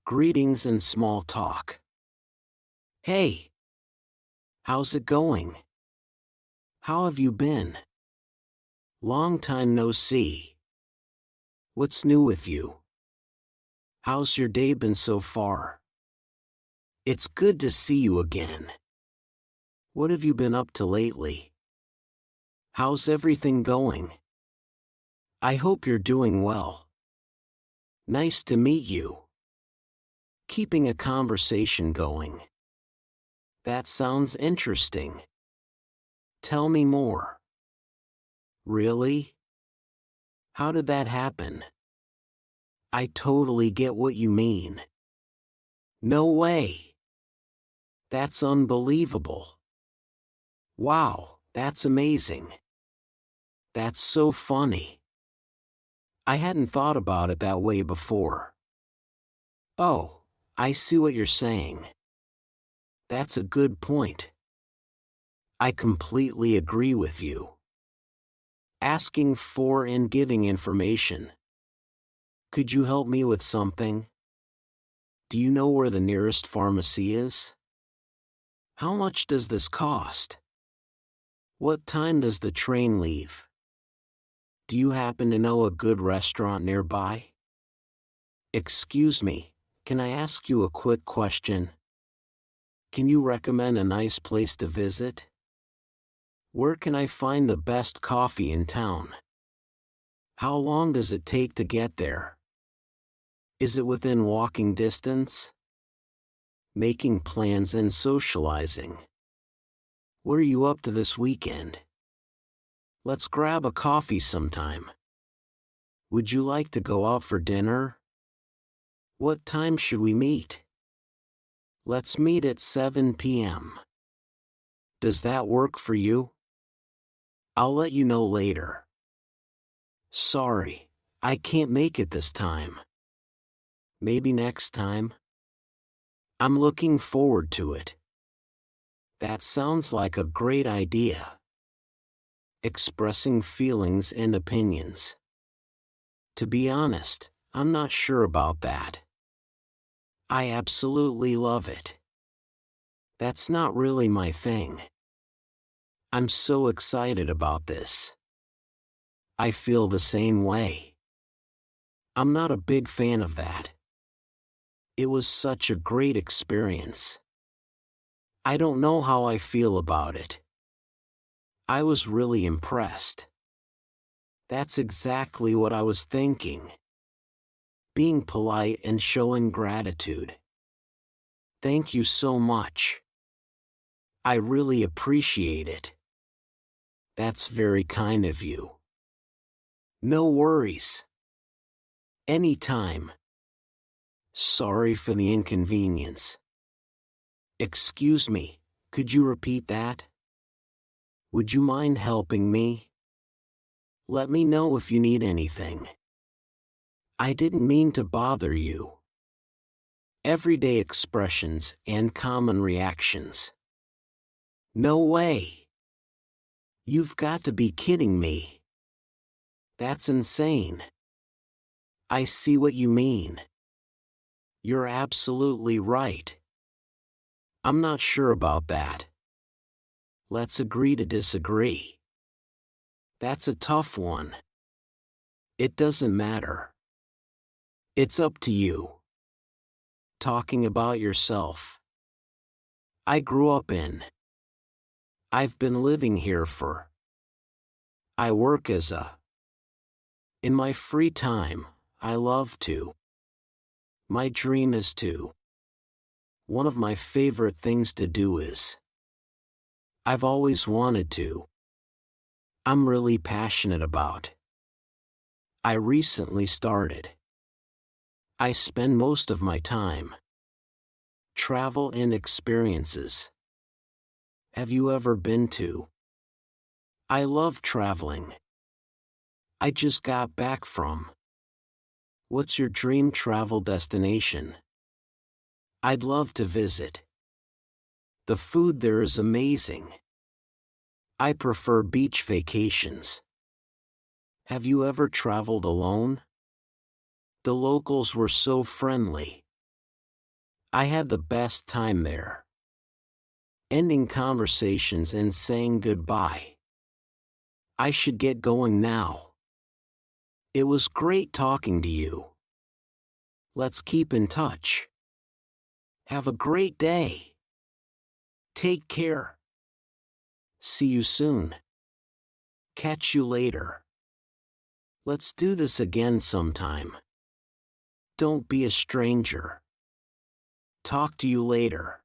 Greetings and small talk. Hey, how's it going? How have you been? Long time no see. What's new with you? How's your day been so far? It's good to see you again. What have you been up to lately? How's everything going? I hope you're doing well. Nice to meet you. Keeping a conversation going. That sounds interesting. Tell me more. Really? How did that happen? I totally get what you mean. No way. That's unbelievable. Wow, that's amazing. That's so funny. I hadn't thought about it that way before. Oh, I see what you're saying. That's a good point. I completely agree with you. Asking for and giving information. Could you help me with something? Do you know where the nearest pharmacy is? How much does this cost? What time does the train leave? Do you happen to know a good restaurant nearby? Excuse me, can I ask you a quick question? Can you recommend a nice place to visit? Where can I find the best coffee in town? How long does it take to get there? Is it within walking distance? Making plans and socializing. What are you up to this weekend? Let's grab a coffee sometime. Would you like to go out for dinner? What time should we meet? Let's meet at 7 p.m. Does that work for you? I'll let you know later. Sorry, I can't make it this time. Maybe next time? I'm looking forward to it. That sounds like a great idea. Expressing feelings and opinions. To be honest, I'm not sure about that. I absolutely love it. That's not really my thing. I'm so excited about this. I feel the same way. I'm not a big fan of that. It was such a great experience. I don't know how I feel about it. I was really impressed. That's exactly what I was thinking. Being polite and showing gratitude. Thank you so much. I really appreciate it. That's very kind of you. No worries. Anytime. Sorry for the inconvenience. Excuse me, could you repeat that? Would you mind helping me? Let me know if you need anything. I didn't mean to bother you. Everyday expressions and common reactions. No way. You've got to be kidding me. That's insane. I see what you mean. You're absolutely right. I'm not sure about that. Let's agree to disagree. That's a tough one. It doesn't matter. It's up to you. Talking about yourself. I grew up in. I've been living here for. I work as a. In my free time, I love to. My dream is to. One of my favorite things to do is. I've always wanted to. I'm really passionate about. I recently started. I spend most of my time. Travel and experiences. Have you ever been to? I love traveling. I just got back from. What's your dream travel destination? I'd love to visit. The food there is amazing. I prefer beach vacations. Have you ever traveled alone? The locals were so friendly. I had the best time there. Ending conversations and saying goodbye. I should get going now. It was great talking to you. Let's keep in touch. Have a great day. Take care. See you soon. Catch you later. Let's do this again sometime. Don't be a stranger. Talk to you later.